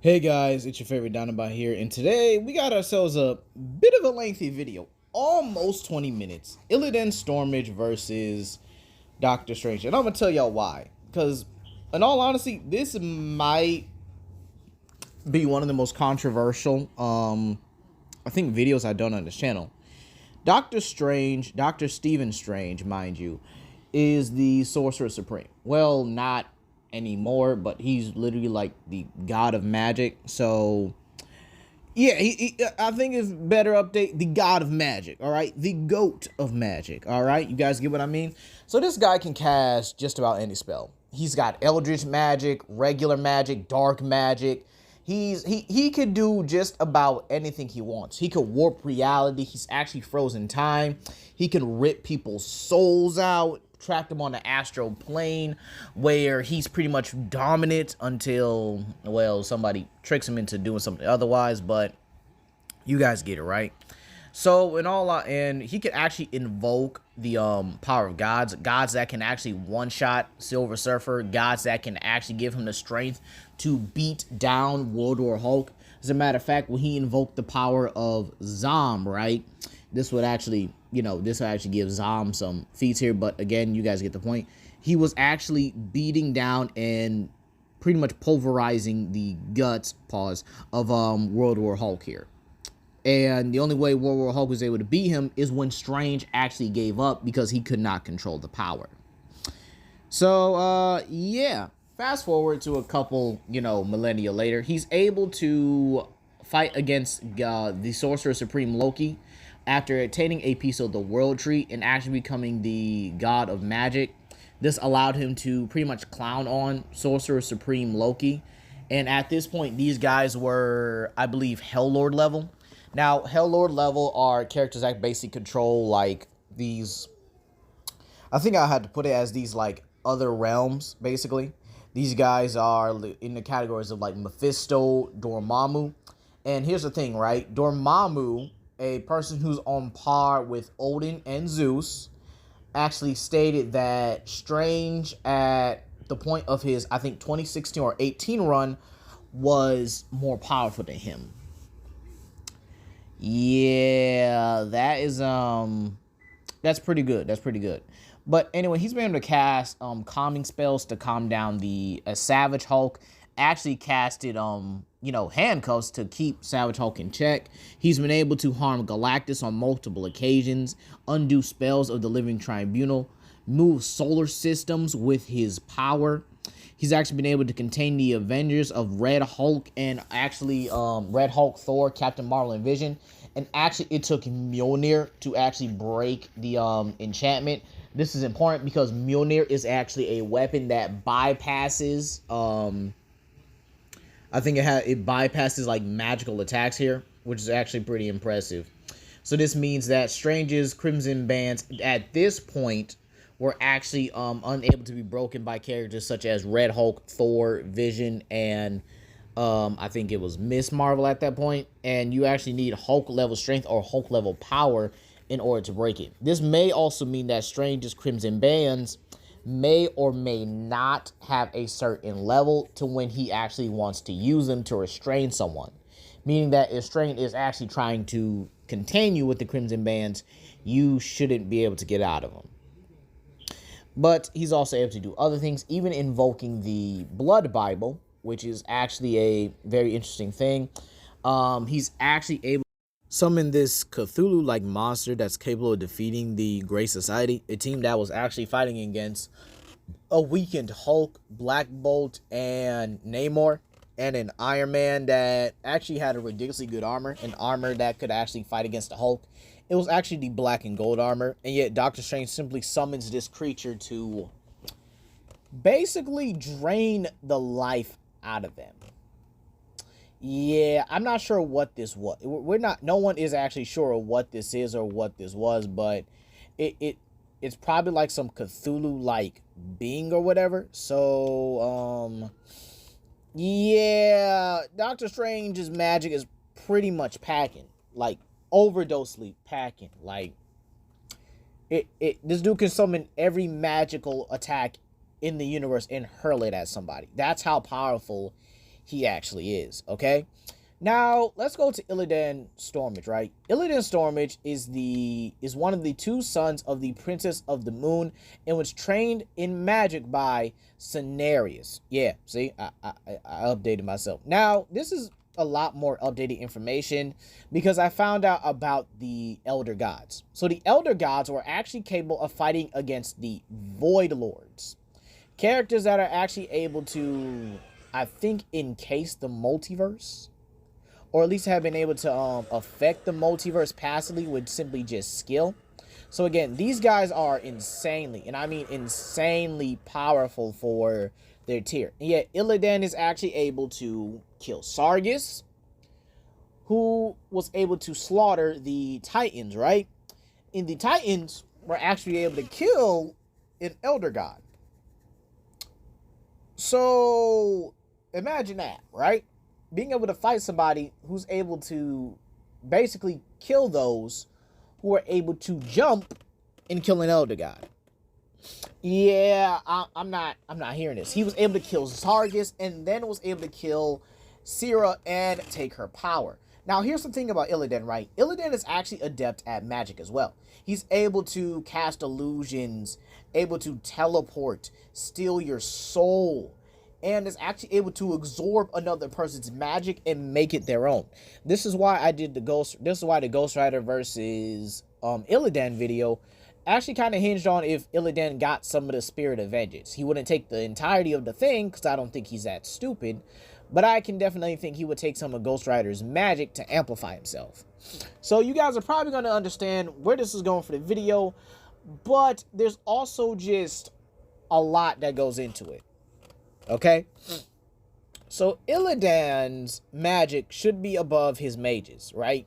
Hey guys, it's your favorite Dynabot here, and today we got ourselves a bit of a lengthy video, almost 20 minutes. Illidan Stormage versus Doctor Strange, and I'm gonna tell y'all why. Because, in all honesty, this might be one of the most controversial, I think, videos I've done on this channel. Doctor Strange, Doctor Stephen Strange, mind you, is the Sorcerer Supreme. Well, not anymore, but he's literally like the god of magic. So yeah, I think it's better update the god of magic. All right, the goat of magic. All right, you guys get what I mean? So this guy can cast just about any spell. He's got eldritch magic, regular magic, dark magic. He could do just about anything he wants. He could warp reality. He's actually frozen time. He can rip people's souls out, trap them on the astral plane, where he's pretty much dominant until, well, somebody tricks him into doing something otherwise. But you guys get it, right? So and he could actually invoke the power of gods that can actually one-shot Silver Surfer, gods that can actually give him the strength to beat down World War Hulk. As a matter of fact, when he invoked the power of Zom, right, this would actually give Zom some feats here, but again, you guys get the point. He was actually beating down and pretty much pulverizing the guts, of World War Hulk here. And the only way World War Hulk was able to beat him is when Strange actually gave up because he could not control the power. So, yeah. Fast forward to a couple, millennia later. He's able to fight against the Sorcerer Supreme Loki after attaining a piece of the World Tree and actually becoming the god of magic. This allowed him to pretty much clown on Sorcerer Supreme Loki. And at this point, these guys were, I believe, Hell Lord level. Now, Hell Lord level are characters that basically control, like, these... I think I had to put it as these, like, other realms, basically. These guys are in the categories of, like, Mephisto, Dormammu. And here's the thing, right? Dormammu, a person who's on par with Odin and Zeus, actually stated that Strange, at the point of his, I think, 2016 or 18 run, was more powerful than him. Yeah, that's pretty good. That's pretty good. But anyway, he's been able to cast calming spells to calm down the Savage Hulk. Actually casted handcuffs to keep Savage Hulk in check. He's been able to harm Galactus on multiple occasions, undo spells of the Living Tribunal, move solar systems with his power. He's actually been able to contain the Avengers of Red Hulk and actually Red Hulk, Thor, Captain Marvel, and Vision. And actually, it took Mjolnir to actually break the enchantment. This is important because Mjolnir is actually a weapon that bypasses. I think it bypasses like magical attacks here, which is actually pretty impressive. So this means that Strange's Crimson Bands at this point were actually unable to be broken by characters such as Red Hulk, Thor, Vision, and I think it was Miss Marvel at that point. And you actually need Hulk level strength or Hulk level power in order to break it. This may also mean that Strange's Crimson Bands may or may not have a certain level to when he actually wants to use them to restrain someone. Meaning that if Strange is actually trying to contain you with the Crimson Bands, you shouldn't be able to get out of them. But he's also able to do other things, even invoking the Blood Bible, which is actually a very interesting thing. He's actually able to summon this Cthulhu-like monster that's capable of defeating the Grey Society, a team that was actually fighting against a weakened Hulk, Black Bolt, and Namor, and an Iron Man that actually had a ridiculously good armor, an armor that could actually fight against the Hulk. It was actually the black and gold armor, and yet Doctor Strange simply summons this creature to basically drain the life out of them. Yeah, I'm not sure what this was. No one is actually sure of what this is or what this was, but it's probably like some Cthulhu-like being or whatever. So, yeah, Doctor Strange's magic is pretty much packing, like overdosely packing. Like this dude can summon every magical attack in the universe and hurl it at somebody. That's how powerful he actually is, okay? Now, let's go to Illidan Stormage, right? Illidan Stormage is one of the two sons of the Princess of the Moon and was trained in magic by Cenarius. Yeah, see, I updated myself. Now, this is a lot more updated information because I found out about the Elder Gods. So the Elder Gods were actually capable of fighting against the Void Lords. Characters that are actually able to, I think, encase the multiverse, or at least have been able to affect the multiverse passively with simply just skill. So again, these guys are insanely, and I mean insanely powerful for their tier. And yet Illidan is actually able to kill Sargus, who was able to slaughter the Titans, right? And the Titans were actually able to kill an Elder God. So imagine that, right? Being able to fight somebody who's able to basically kill those who are able to jump and kill an Elder God. Yeah, I'm not hearing this. He was able to kill Sargus and then was able to kill Syrah and take her power. Now, here's the thing about Illidan, right? Illidan is actually adept at magic as well. He's able to cast illusions, able to teleport, steal your soul, and is actually able to absorb another person's magic and make it their own. This is why I did the This is why the Ghost Rider versus Illidan video actually kind of hinged on if Illidan got some of the Spirit of Vengeance. He wouldn't take the entirety of the thing because I don't think he's that stupid, but I can definitely think he would take some of Ghost Rider's magic to amplify himself. So you guys are probably going to understand where this is going for the video, but there's also just a lot that goes into it. Okay, so Illidan's magic should be above his mages, right?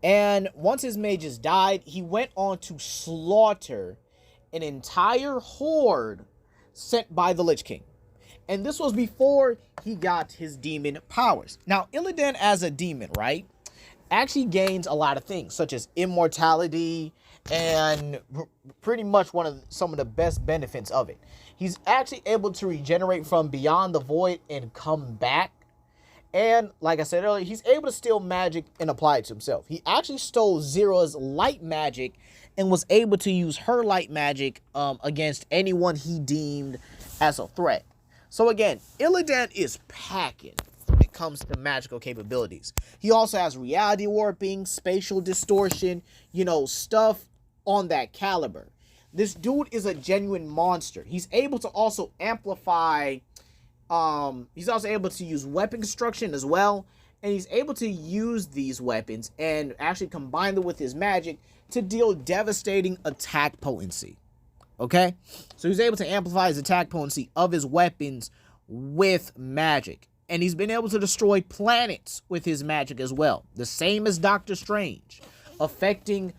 And once his mages died, he went on to slaughter an entire horde sent by the Lich King. And this was before he got his demon powers. Now, Illidan as a demon, right, actually gains a lot of things, such as immortality and pretty much some of the best benefits of it. He's actually able to regenerate from beyond the void and come back. And like I said earlier, he's able to steal magic and apply it to himself. He actually stole Zera's light magic and was able to use her light magic against anyone he deemed as a threat. So again, Illidan is packing when it comes to magical capabilities. He also has reality warping, spatial distortion, stuff on that caliber. This dude is a genuine monster. He's able to also amplify, he's also able to use weapon construction as well, and he's able to use these weapons and actually combine them with his magic to deal devastating attack potency. Okay? So he's able to amplify his attack potency of his weapons with magic. And he's been able to destroy planets with his magic as well. The same as Doctor Strange, affecting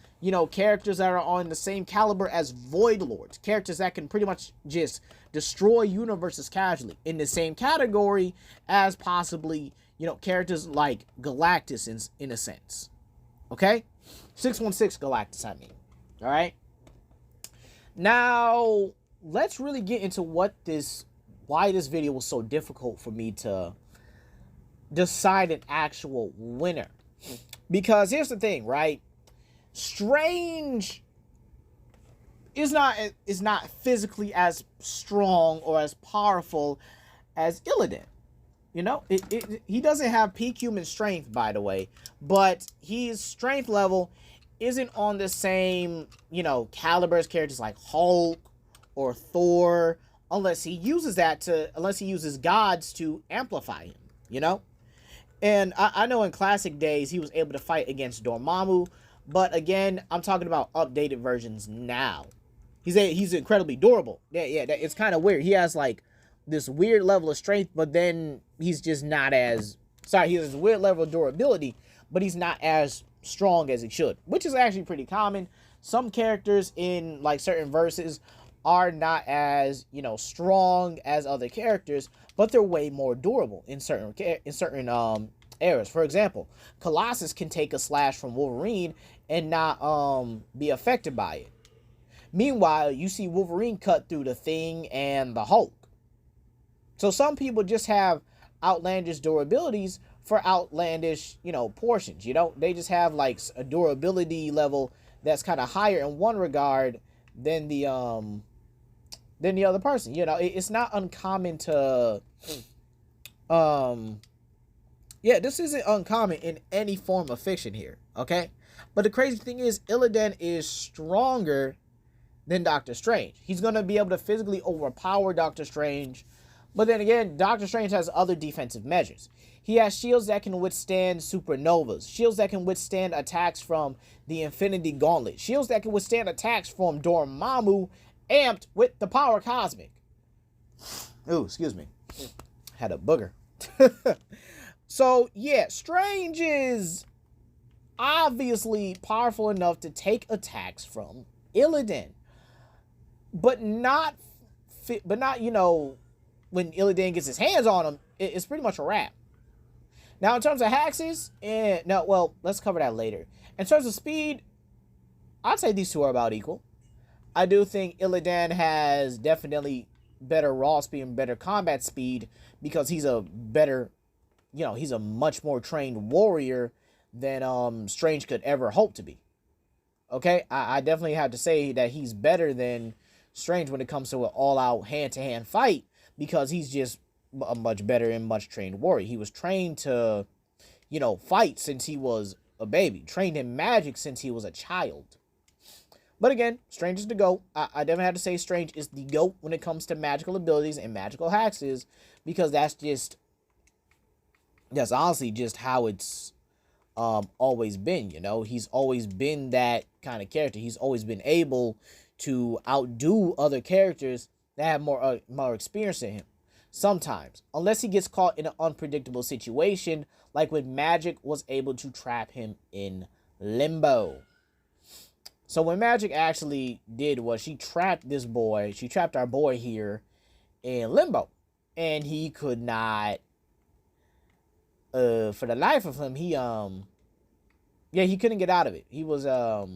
characters that are on the same caliber as Void Lords, characters that can pretty much just destroy universes casually, in the same category as possibly, characters like Galactus in a sense. Okay? 616 Galactus, I mean. All right? Now, let's really get into why this video was so difficult for me to decide an actual winner. Because here's the thing, right? Strange is not physically as strong or as powerful as Illidan. He doesn't have peak human strength, by the way, but his strength level isn't on the same, caliber as characters like Hulk or Thor, unless he uses gods to amplify him, And I know in classic days he was able to fight against Dormammu, but again, I'm talking about updated versions now. He's incredibly durable. Yeah, it's kind of weird. He has like this weird level of strength, but then he's just not as he has a weird level of durability, but he's not as strong as he should, which is actually pretty common. Some characters in like certain verses are not as strong as other characters, but they're way more durable in certain eras. For example, Colossus can take a slash from Wolverine and not be affected by it. Meanwhile, you see Wolverine cut through the Thing and the Hulk. So some people just have outlandish durabilities for outlandish, portions. They just have like a durability level that's kind of higher in one regard than the other person. It's not uncommon to this isn't uncommon in any form of fiction here, okay? But the crazy thing is, Illidan is stronger than Doctor Strange. He's going to be able to physically overpower Doctor Strange. But then again, Doctor Strange has other defensive measures. He has shields that can withstand supernovas. Shields that can withstand attacks from the Infinity Gauntlet. Shields that can withstand attacks from Dormammu amped with the power cosmic. Ooh, excuse me. Had a booger. So, yeah, Strange is obviously powerful enough to take attacks from Illidan. But not, when Illidan gets his hands on him, it's pretty much a wrap. Now, in terms of hexes, let's cover that later. In terms of speed, I'd say these two are about equal. I do think Illidan has definitely better raw speed and better combat speed because he's a much more trained warrior than Strange could ever hope to be. Okay, I definitely have to say that he's better than Strange when it comes to an all-out hand-to-hand fight because he's just a much better and much trained warrior. He was trained to, fight since he was a baby, trained in magic since he was a child. But again, Strange is the GOAT. I definitely have to say Strange is the GOAT when it comes to magical abilities and magical hexes because that's honestly just how it's always been. He's always been that kind of character. He's always been able to outdo other characters that have more experience than him. Sometimes, unless he gets caught in an unpredictable situation, like when Magic was able to trap him in limbo. So when Magic actually did was she trapped our boy here in limbo, and he could not, for the life of him, he couldn't get out of it. He was, our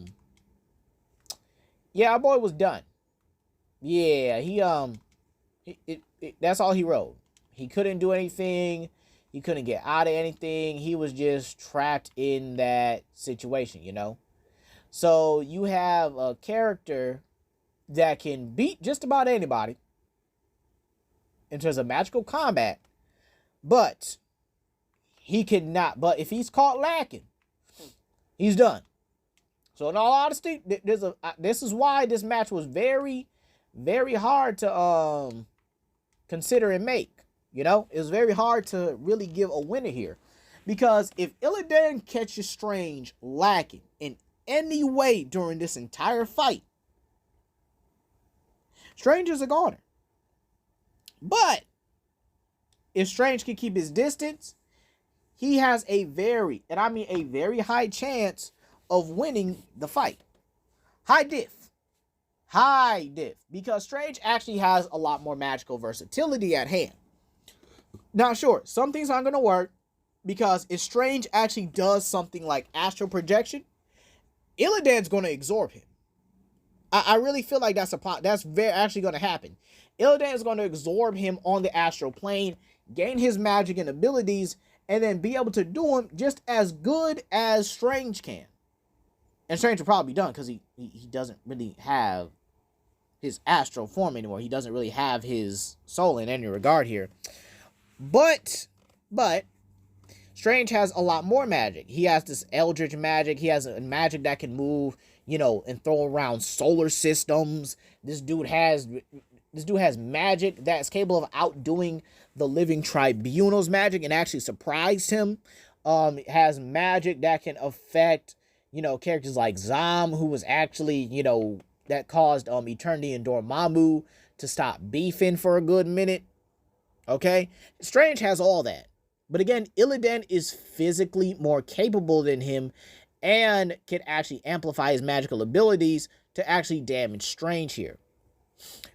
boy was done. Yeah, that's all he wrote. He couldn't do anything. He couldn't get out of anything. He was just trapped in that situation, So you have a character that can beat just about anybody in terms of magical combat, but he cannot. But if he's caught lacking, he's done. So in all honesty, this is why this match was very, very hard to consider and make. It was very hard to really give a winner here, because if Illidan catches Strange lacking in any way during this entire fight, Strange is a goner. But if Strange can keep his distance, he has a very high chance of winning the fight. High diff, because Strange actually has a lot more magical versatility at hand. Now, sure, some things aren't going to work, because if Strange actually does something like astral projection, Illidan's going to absorb him. I really feel like that's actually going to happen. Illidan is going to absorb him on the astral plane, gain his magic and abilities, and then be able to do him just as good as Strange can. And Strange will probably be done because he doesn't really have his astral form anymore. He doesn't really have his soul in any regard here. But Strange has a lot more magic. He has this eldritch magic. He has a magic that can move, and throw around solar systems. This dude has magic that's capable of outdoing the Living Tribunal's magic and actually surprised him. Has magic that can affect, characters like Zom, who was actually, that caused Eternity and Dormammu to stop beefing for a good minute. Okay? Strange has all that. But again, Illidan is physically more capable than him and can actually amplify his magical abilities to actually damage Strange here.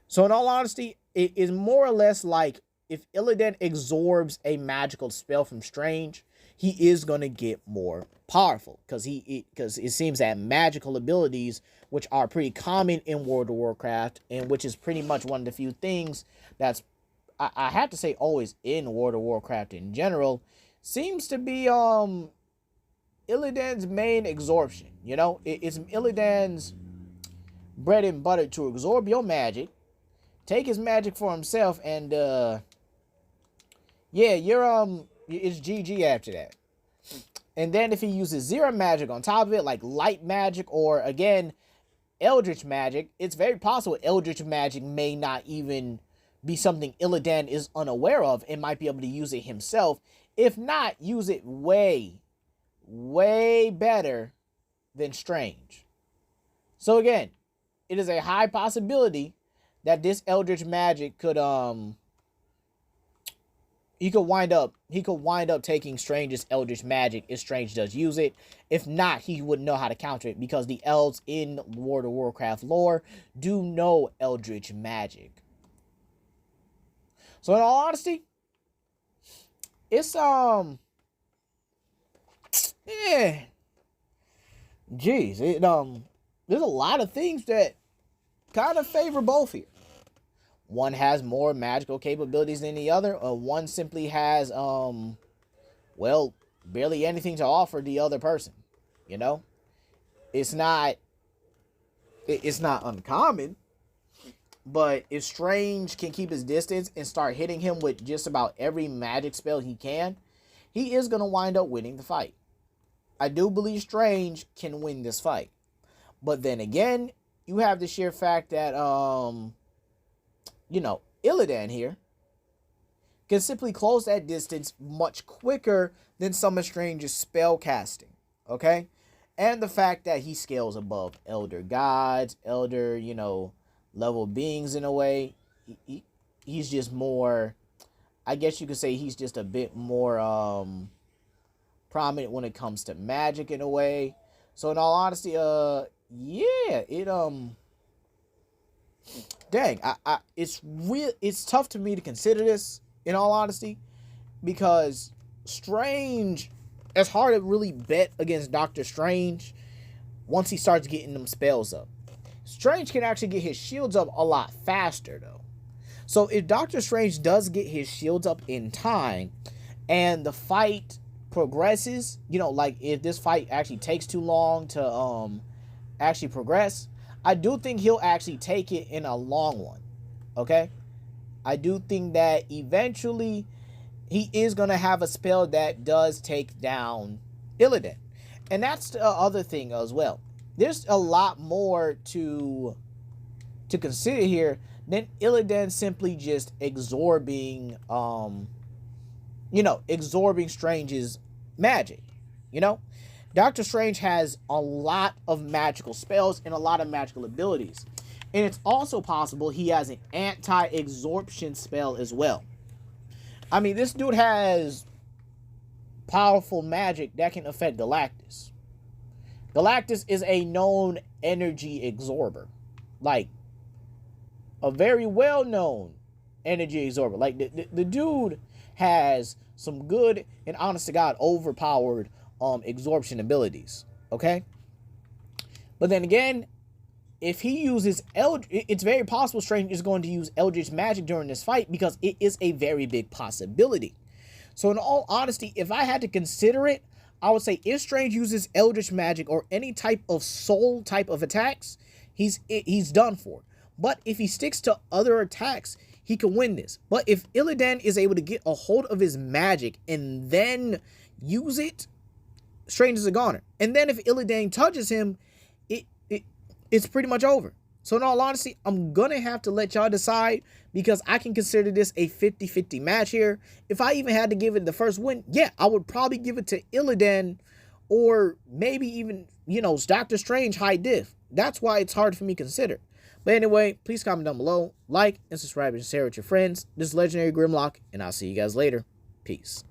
So in all honesty, it is more or less like if Illidan absorbs a magical spell from Strange, he is going to get more powerful because it seems that magical abilities, which are pretty common in World of Warcraft and which is pretty much one of the few things that's I have to say always in World of Warcraft in general, seems to be Illidan's main absorption. You know, it's Illidan's bread and butter to absorb your magic, take his magic for himself, and yeah, it's GG after that. And then if he uses zero magic on top of it, like light magic or again eldritch magic, it's very possible eldritch magic may not even be something Illidan is unaware of and might be able to use it himself. If not, use it way better than Strange. So again, it is a high possibility that this eldritch magic could he could wind up taking Strange's eldritch magic if Strange does use it. If not, he wouldn't know how to counter it because the elves in World of Warcraft lore do know eldritch magic. So in all honesty, it's yeah, geez, there's a lot of things that kind of favor both here. One has more magical capabilities than the other, or one simply has well, barely anything to offer the other person. You know, it's not uncommon. But if Strange can keep his distance and start hitting him with just about every magic spell he can, he is going to wind up winning the fight. I do believe Strange can win this fight. But then again, you have the sheer fact that, you know, Illidan here can simply close that distance much quicker than some of Strange's spell casting. Okay? And the fact that he scales above elder gods, elder, you know, level beings in a way. He's just more, I guess you could say he's just a bit more prominent when it comes to magic in a way. So in all honesty, yeah, it dang, it's tough to me to consider this in all honesty, because Strange, it's hard to really bet against Doctor Strange once he starts getting them spells up. Strange can actually get his shields up a lot faster, though. So if Doctor Strange does get his shields up in time, and the fight progresses, you know, like if this fight actually takes too long to actually progress, I do think he'll actually take it in a long one. Okay? I do think that eventually he is going to have a spell that does take down Illidan. And that's the other thing as well. There's a lot more to consider here than Illidan simply just absorbing, you know, absorbing Strange's magic. You know, Doctor Strange has a lot of magical spells and a lot of magical abilities, and it's also possible he has an anti-absorption spell as well. I mean, this dude has powerful magic that can affect Galactus. Galactus is a known energy absorber. Like, a very well-known energy absorber. Like, the dude has some good and, honest to God, overpowered absorption abilities. Okay? But then again, if he uses it's very possible Strange is going to use Eldritch magic during this fight, because it is a very big possibility. So in all honesty, if I had to consider it, I would say if Strange uses Eldritch magic or any type of soul type of attacks, he's done for. But if he sticks to other attacks, he can win this. But if Illidan is able to get a hold of his magic and then use it, Strange is a goner. And then if Illidan touches him, it's pretty much over. So in all honesty, I'm going to have to let y'all decide, because I can consider this a 50-50 match here. If I even had to give it the first win, yeah, I would probably give it to Illidan, or maybe even, you know, Doctor Strange high diff. That's why it's hard for me to consider. But anyway, please comment down below, like, and subscribe and share with your friends. This is Legendary Grimlock, and I'll see you guys later. Peace.